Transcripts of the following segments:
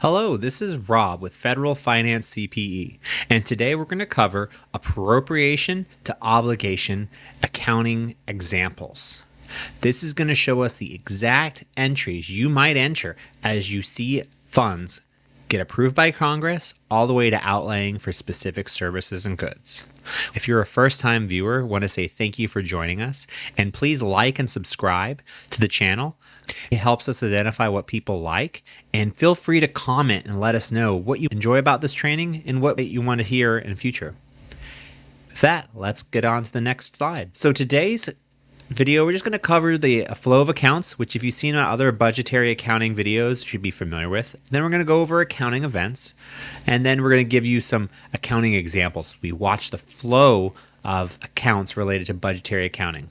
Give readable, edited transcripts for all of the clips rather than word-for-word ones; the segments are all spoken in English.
Hello, this is Rob with Federal Finance CPE, and today we're going to cover appropriation to obligation accounting examples. This is going to show us the exact entries you might enter as you see funds get approved by Congress all the way to outlaying for specific services and goods. If you're a first-time viewer, I want to say thank you for joining us, and please like and subscribe to the channel. It helps us identify what people like, and feel free to comment and let us know what you enjoy about this training and what you want to hear in the future. With that, let's get on to the next slide. So today's video, we're just going to cover the flow of accounts, which if you've seen our other budgetary accounting videos, you should be familiar with. Then we're going to go over accounting events, and then we're going to give you some accounting examples. We watch the flow of accounts related to budgetary accounting.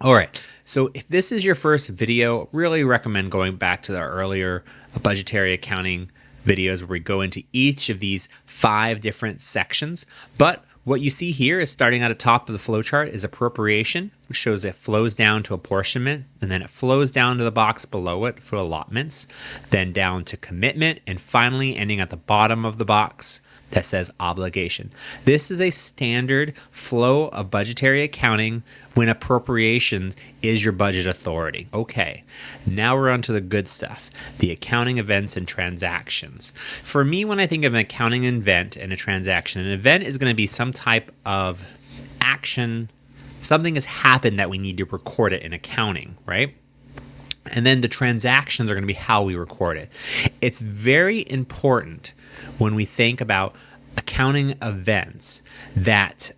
All right, so if this is your first video, really recommend going back to the earlier budgetary accounting videos where we go into each of these 5 different sections. But what you see here is starting at the top of the flow chart is appropriation, which shows it flows down to apportionment, and then it flows down to the box below it for allotments, then down to commitment, and finally ending at the bottom of the box that says obligation. This is a standard flow of budgetary accounting when appropriation is your budget authority. Okay, now we're on to the good stuff, the accounting events and transactions. For me, when I think of an accounting event and a transaction, an event is going to be some type of action, something has happened that we need to record it in accounting, right? And then the transactions are going to be how we record it. It's very important when we think about accounting events that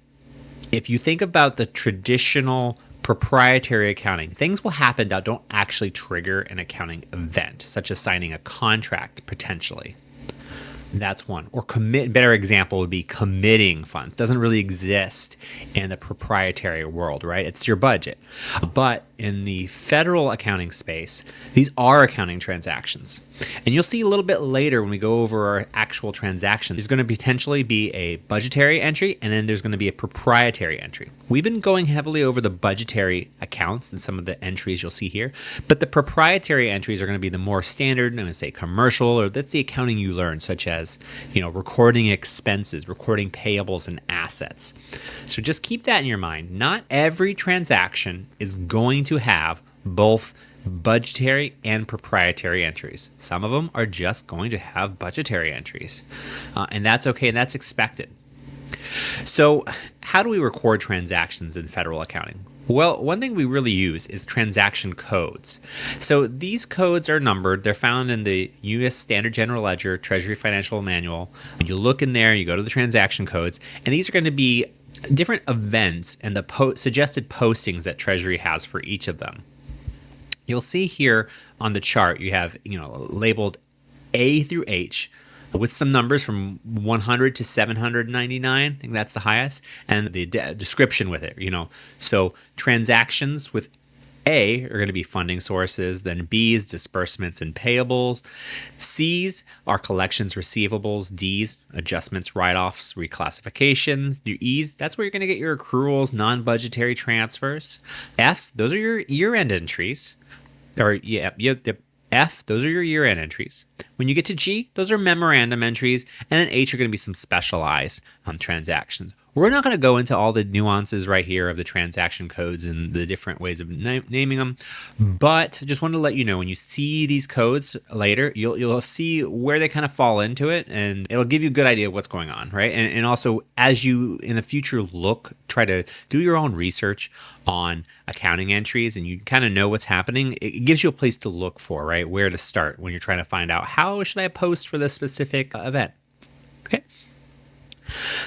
if you think about the traditional proprietary accounting, things will happen that don't actually trigger an accounting event, such as signing a contract potentially. That's one. Or better example would be committing funds. Doesn't really exist in the proprietary world, right? It's your budget. But in the federal accounting space, these are accounting transactions. And you'll see a little bit later when we go over our actual transactions, there's going to potentially be a budgetary entry, and then there's going to be a proprietary entry. We've been going heavily over the budgetary accounts and some of the entries you'll see here, but the proprietary entries are going to be the more standard, I'm going to say commercial, or that's the accounting you learn, such as, recording expenses, recording payables and assets. So just keep that in your mind. Not every transaction is going to have both budgetary and proprietary entries. Some of them are just going to have budgetary entries, and that's okay, and that's expected. So how do we record transactions in federal accounting? Well, one thing we really use is transaction codes. So these codes are numbered. They're found in the U.S. Standard General Ledger Treasury Financial Manual. When you look in there, you go to the transaction codes, and these are going to be different events and the suggested postings that Treasury has for each of them. You'll see here on the chart, you have labeled A through H with some numbers from 100 to 799. I think that's the highest, and the description with it. So transactions with A are going to be funding sources, then B's disbursements and payables, C's are collections receivables, D's adjustments, write-offs, reclassifications, your E's, that's where you're going to get your accruals, non-budgetary transfers. F's, those are your year-end entries. F, those are your year-end entries. When you get to G, those are memorandum entries, and then H are going to be some specialized transactions. We're not going to go into all the nuances right here of the transaction codes and the different ways of naming them, but just wanted to let you know when you see these codes later, you'll see where they kind of fall into it, and it'll give you a good idea of what's going on, right? And also, as you in the future try to do your own research on accounting entries, and you kind of know what's happening, it gives you a place to look for, right? Where to start when you're trying to find out how should I post for this specific event. Okay.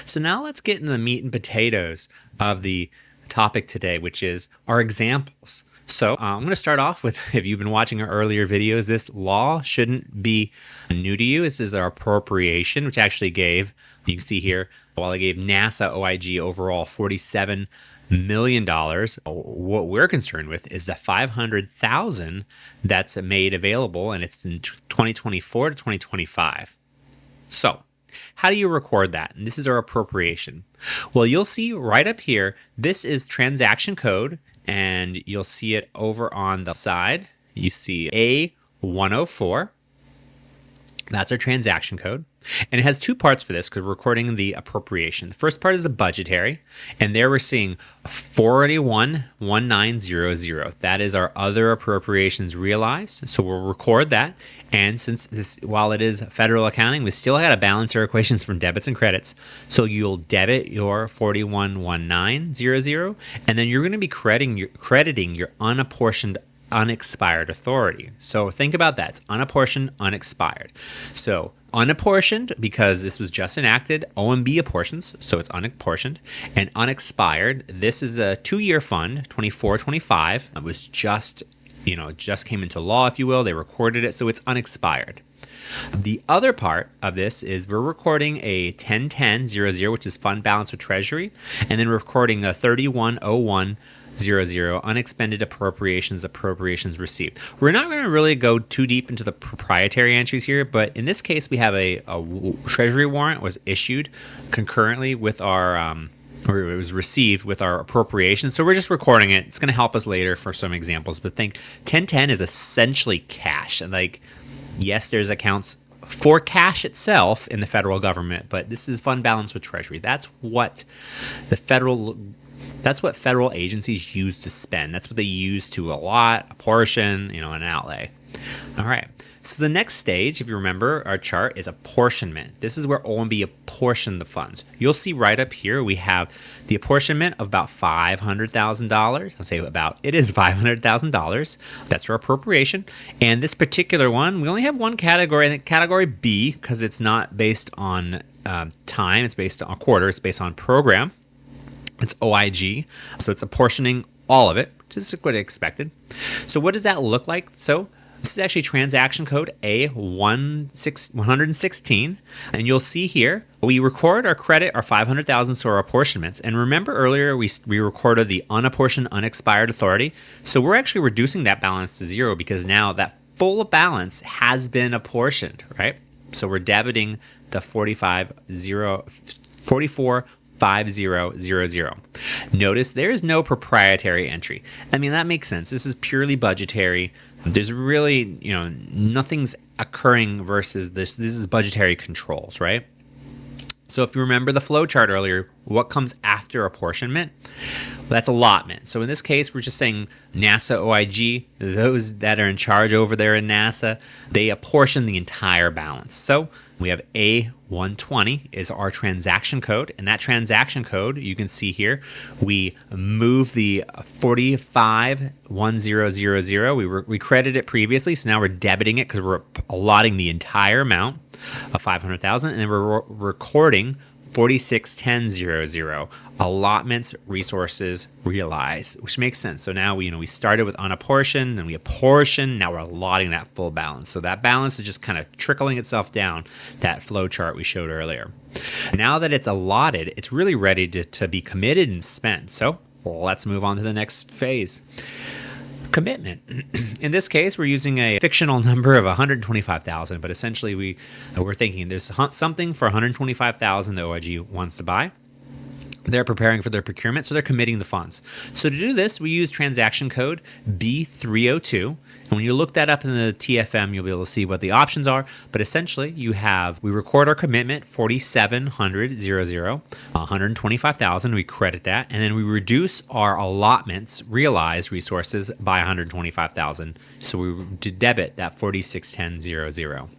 So now let's get into the meat and potatoes of the topic today, which is our examples. So I'm going to start off with, if you've been watching our earlier videos, this law shouldn't be new to you. This is our appropriation, which actually gave, you can see here, while I gave NASA OIG overall $47 million, what we're concerned with is the $500,000 that's made available, and it's in 2024 to 2025. So how do you record that? And this is our appropriation. Well, you'll see right up here, this is transaction code, and you'll see it over on the side. You see A104. That's our transaction code. And it has two parts for this because we're recording the appropriation. The first part is the budgetary, and there we're seeing 4811900. That is our other appropriations realized. So we'll record that. And since this, while it is federal accounting, we still got to balance our equations from debits and credits. So you'll debit your 411900, and then you're going to be crediting your unapportioned unexpired authority. So think about that. It's unapportioned, unexpired. So unapportioned, because this was just enacted, OMB apportions, so it's unapportioned. And unexpired, this is a 2-year fund, 24-25. It was just came into law, if you will. They recorded it, so it's unexpired. The other part of this is we're recording a 101000, which is fund balance with Treasury, and then we're recording a 310100 unexpended appropriations received. We're not going to really go too deep into the proprietary entries here, but in this case we have a Treasury warrant was issued concurrently with our or it was received with our appropriation. So we're just recording it. It's going to help us later for some examples, but think 1010 is essentially cash. And yes, there's accounts for cash itself in the federal government, but this is fund balance with Treasury. That's what federal agencies use to spend. That's what they use to allot, apportion, and outlay. All right. So the next stage, if you remember our chart, is apportionment. This is where OMB apportioned the funds. You'll see right up here we have the apportionment of about $500,000. I'll say about, it is $500,000. That's our appropriation. And this particular one, we only have one category, I think category B, because it's not based on time. It's based on quarter. It's based on program. It's OIG, so it's apportioning all of it, which is what I expected. So what does that look like? So this is actually transaction code A116, and you'll see here we record our credit, our $500,000, so our apportionments. And remember earlier we recorded the unapportioned, unexpired authority. So we're actually reducing that balance to zero because now that full balance has been apportioned, right? So we're debiting the 445000. Notice there is no proprietary entry. I mean, that makes sense. This is purely budgetary. There's really, nothing's occurring versus this. This is budgetary controls, right? So if you remember the flow chart earlier, what comes after apportionment? Well, that's allotment. So in this case, we're just saying NASA OIG, those that are in charge over there in NASA, they apportion the entire balance. So we have A120 is our transaction code, and that transaction code, you can see here, we move the 451000. We credited it previously, so now we're debiting it because we're allotting the entire amount of 500,000, and then we're recording 461000 allotments, resources, realize, which makes sense. So now we started with unapportioned, then we apportion, now we're allotting that full balance. So that balance is just kind of trickling itself down that flow chart we showed earlier. Now that it's allotted, it's really ready to be committed and spent. So let's move on to the next phase. Commitment. In this case, we're using a fictional number of 125,000, but essentially we're thinking there's something for 125,000 that OIG wants to buy. They're preparing for their procurement, so they're committing the funds. So to do this, we use transaction code B302. And when you look that up in the TFM, you'll be able to see what the options are. But essentially, we record our commitment, 4700, 125,000. We credit that. And then we reduce our allotments, realized resources, by 125,000. So we debit that 461000.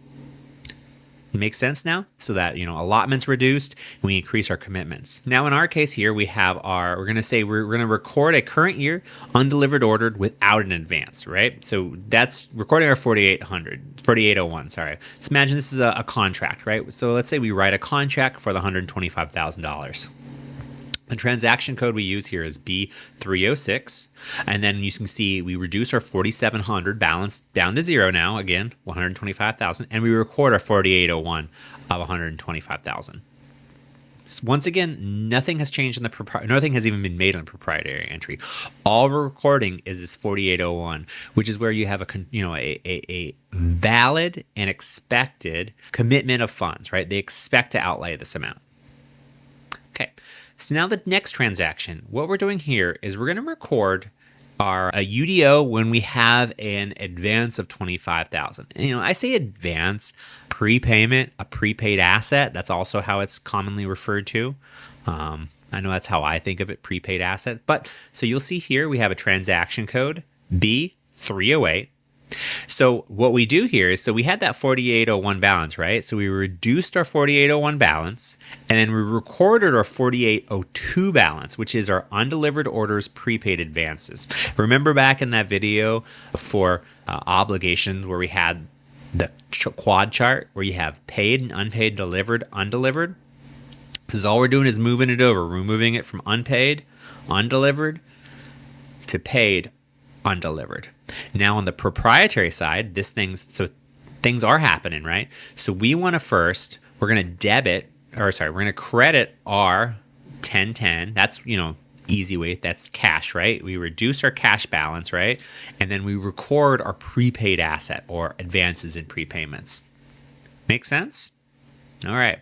Makes sense now? So that, allotments reduced, and we increase our commitments. Now, in our case here, we're going to record a current year undelivered ordered without an advance, right? So that's recording our 4801, sorry. Let's imagine this is a contract, right? So let's say we write a contract for the $125,000. The transaction code we use here is B306, and then you can see we reduce our 4,700 balance down to zero now, again, 125,000, and we record our 4801 of 125,000. Once again, nothing has changed in nothing has even been made on the proprietary entry. All we're recording is this 4801, which is where you have a valid and expected commitment of funds, right? They expect to outlay this amount. Okay. So now the next transaction, what we're doing here is we're going to record are a UDO when we have an advance of $25,000. I say advance, prepayment, a prepaid asset. That's also how it's commonly referred to. I know that's how I think of it, prepaid asset. But so you'll see here we have a transaction code B308. So what we do here is, so we had that 4801 balance, right? So we reduced our 4801 balance, and then we recorded our 4802 balance, which is our undelivered orders prepaid advances. Remember back in that video for obligations where we had the quad chart where you have paid and unpaid, delivered, undelivered? This is all we're doing is moving it over. We're moving it from unpaid, undelivered to paid, undelivered. Now on the proprietary side, things are happening, right? So we want to we're going to credit our 1010. That's, easy way. That's cash, right? We reduce our cash balance, right? And then we record our prepaid asset or advances in prepayments. Make sense? All right.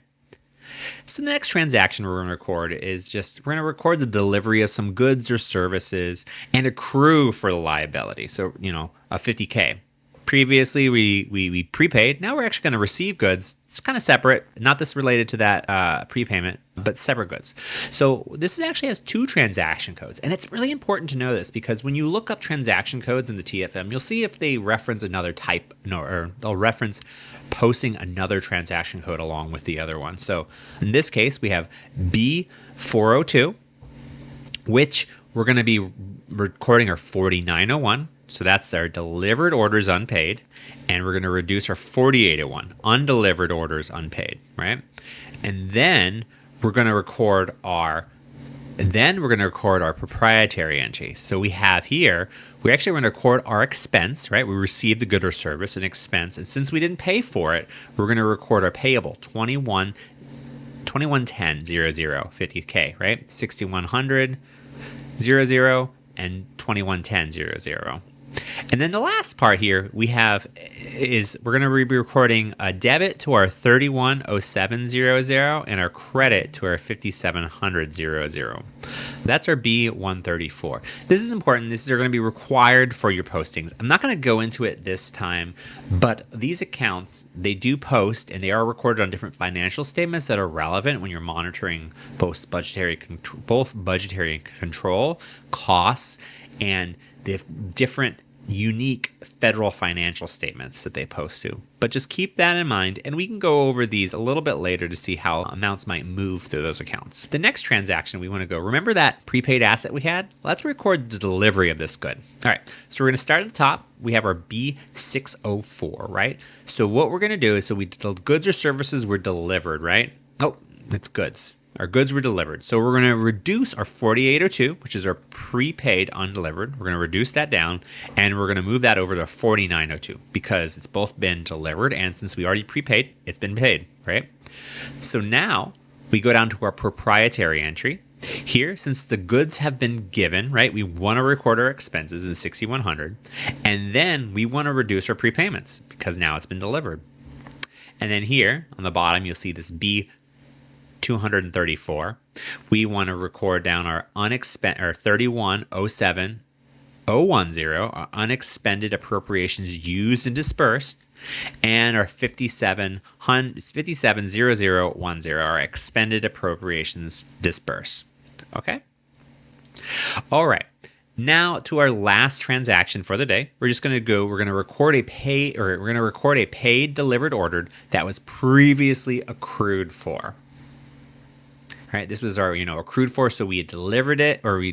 So the next transaction we're going to record is we're going to record the delivery of some goods or services and accrue for the liability. So, a $50K. Previously, we prepaid. Now we're actually going to receive goods. It's kind of separate. Not this related to that prepayment, but separate goods. So this actually has two transaction codes. And it's really important to know this because when you look up transaction codes in the TFM, you'll see if they reference another type, or they'll reference posting another transaction code along with the other one. So in this case, we have B402, which we're going to be recording our 4901. So that's our delivered orders unpaid. And we're going to reduce our 4801, undelivered orders unpaid, right? And then we're going to record our proprietary entry. So we have here, we're actually going to record our expense, right? We received the good or service, an expense. And since we didn't pay for it, we're going to record our payable, 2110 50K, right? 6100 and 2110 And then the last part here we have is we're going to be recording a debit to our 310700 and our credit to our 5700. That's our B134. This is important. These are going to be required for your postings. I'm not going to go into it this time, but these accounts, they do post and they are recorded on different financial statements that are relevant when you're monitoring both budgetary and control costs and the different unique federal financial statements that they post to. But just keep that in mind, and we can go over these a little bit later to see how amounts might move through those accounts. The next transaction we want to go, remember that prepaid asset we had? Let's record the delivery of this good. All right, so we're going to start at the top. We have our B604, right? So what we're going to do is, the goods or services were delivered, right? Oh, it's goods. Our goods were delivered. So we're going to reduce our 4802, which is our prepaid undelivered. We're going to reduce that down, and we're going to move that over to 4902 because it's both been delivered, and since we already prepaid, it's been paid, right? So now we go down to our proprietary entry. Here, since the goods have been given, right, we want to record our expenses in 6100, and then we want to reduce our prepayments because now it's been delivered. And then here on the bottom, you'll see this B234. We want to record down our 3107010, our unexpended appropriations used and dispersed, and our 570010, our expended appropriations dispersed. Okay. All right. Now to our last transaction for the day. We're going to record a paid delivered order that was previously accrued for. All right, this was our, accrued for, so we had delivered it, or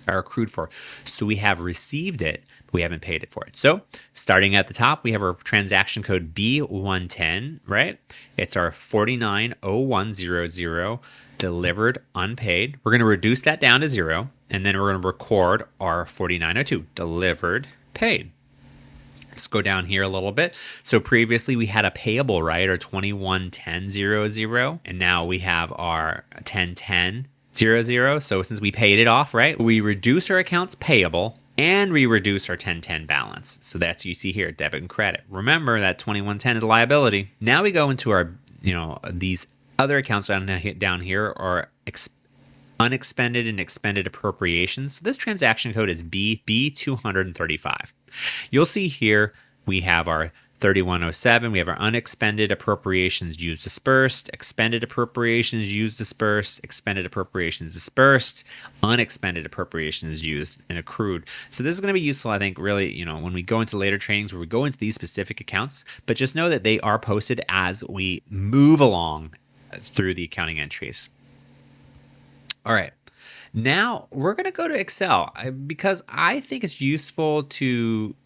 accrued for. So we have received it, but we haven't paid it for it. So starting at the top, we have our transaction code B110, right? It's our 490100 delivered unpaid. We're going to reduce that down to 0, and then we're going to record our 4902 delivered paid. Let's go down here a little bit. So previously we had a payable, right? Our 211000, and now we have our 101000. So since we paid it off, right, we reduce our accounts payable and we reduce our 1010 balance. So that's, you see here, debit and credit. Remember that 2110 is a liability. Now we go into our, these other accounts down here are unexpended and expended appropriations. So this transaction code is B235. You'll see here we have our 3107, we have our unexpended appropriations used dispersed, expended appropriations used dispersed, expended appropriations dispersed, unexpended appropriations used and accrued. So this is going to be useful, I think, really, when we go into later trainings where we go into these specific accounts, but just know that they are posted as we move along through the accounting entries. All right. Now we're going to go to Excel because I think it's useful to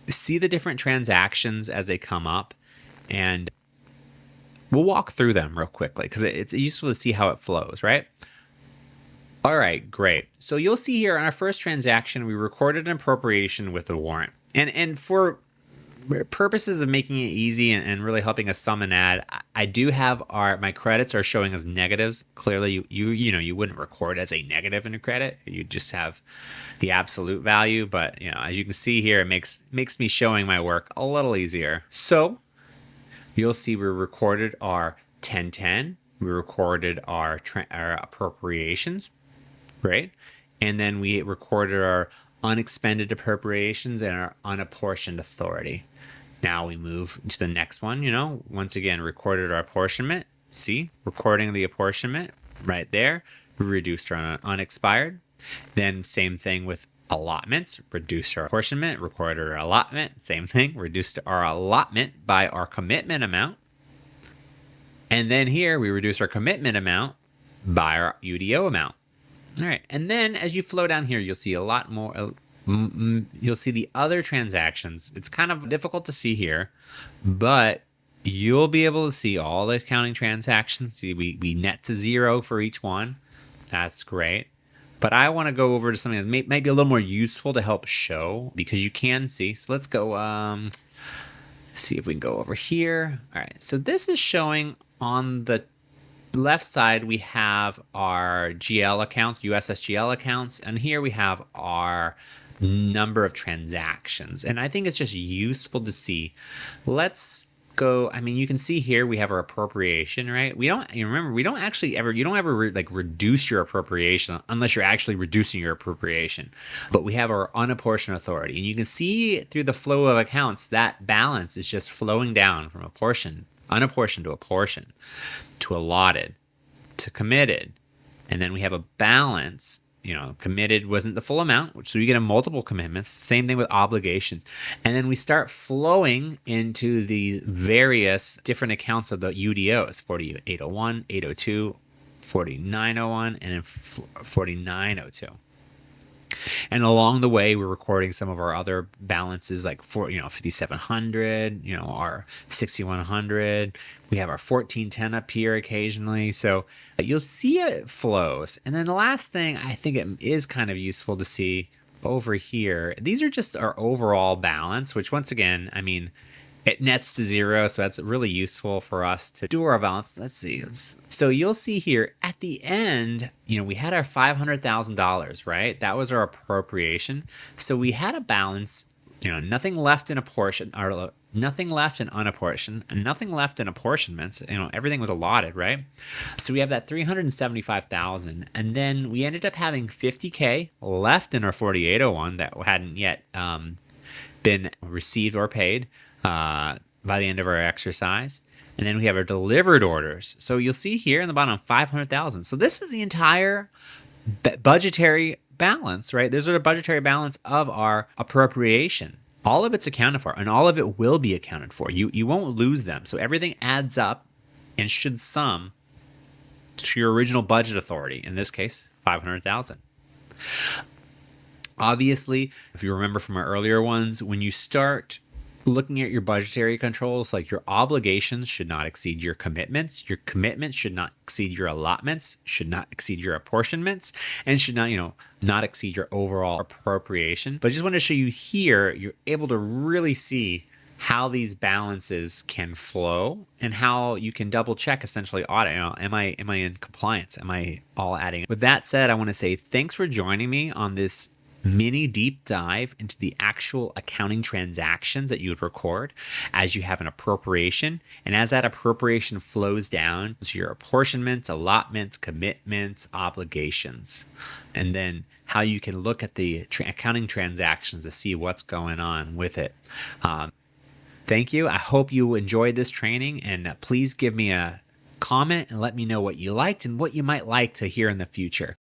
see the different transactions as they come up, and we'll walk through them real quickly because it's useful to see how it flows, right? All right, great. So you'll see here on our first transaction, we recorded an appropriation with a warrant. And for purposes of making it easy and really helping us sum and add, I do have my credits are showing as negatives. Clearly, you wouldn't record as a negative in a credit. You just have the absolute value. But as you can see here, it makes me showing my work a little easier. So you'll see we recorded our 1010. We recorded our appropriations, right? And then we recorded our unexpended appropriations and our unapportioned authority. Now we move to the next one, once again, recorded our apportionment. See, recording the apportionment right there. We reduced our unexpired. Then same thing with allotments, reduced our apportionment, recorded our allotment. Same thing, reduced our allotment by our commitment amount. And then here we reduce our commitment amount by our UDO amount. All right, and then as you flow down here, you'll see a lot more. You'll see the other transactions. It's kind of difficult to see here, but you'll be able to see all the accounting transactions. See, we net to zero for each one. That's great. But I want to go over to something that might be a little more useful to help show, because you can see. So let's go see if we can go over here. All right, so this is showing on the left side, we have our GL accounts, USSGL accounts, and here we have our number of transactions. And I think it's just useful to see. Let's go. You can see here we have our appropriation, right? You don't ever reduce your appropriation unless you're actually reducing your appropriation. But we have our unapportioned authority, and you can see through the flow of accounts that balance is just flowing down from unapportioned to apportioned, to allotted, to committed. And then we have a balance. Committed wasn't the full amount, so you get a multiple commitments. Same thing with obligations. And then we start flowing into these various different accounts of the UDOs, 4801, 802, 4901, and then 4902. And along the way, we're recording some of our other balances like 5,700, our 6,100. We have our 1410 up here occasionally. So you'll see it flows. And then the last thing I think it is kind of useful to see over here, these are just our overall balance, which once again, it nets to zero, so that's really useful for us to do our balance. Let's see. So you'll see here at the end, we had our $500,000, right? That was our appropriation. So we had a balance, nothing left in apportion, or nothing left in unapportioned, and nothing left in apportionments. Everything was allotted, right? So we have that $375,000, and then we ended up having $50K left in our 4801 that hadn't yet been received or paid by the end of our exercise. And then we have our delivered orders. So you'll see here in the bottom, 500,000. So this is the entire budgetary balance, right? Those are the budgetary balance of our appropriation. All of it's accounted for, and all of it will be accounted for. You won't lose them. So everything adds up and should sum to your original budget authority. In this case, 500,000. Obviously, if you remember from our earlier ones, when you start looking at your budgetary controls, like your obligations should not exceed your commitments should not exceed your allotments, should not exceed your apportionments, and should not exceed your overall appropriation. But I just want to show you here, you're able to really see how these balances can flow and how you can double check, essentially audit. Am I in compliance? Am I all adding? With that said, I want to say thanks for joining me on this mini deep dive into the actual accounting transactions that you would record as you have an appropriation. And as that appropriation flows down to your apportionments, allotments, commitments, obligations, and then how you can look at the accounting transactions to see what's going on with it. Thank you. I hope you enjoyed this training, and please give me a comment and let me know what you liked and what you might like to hear in the future.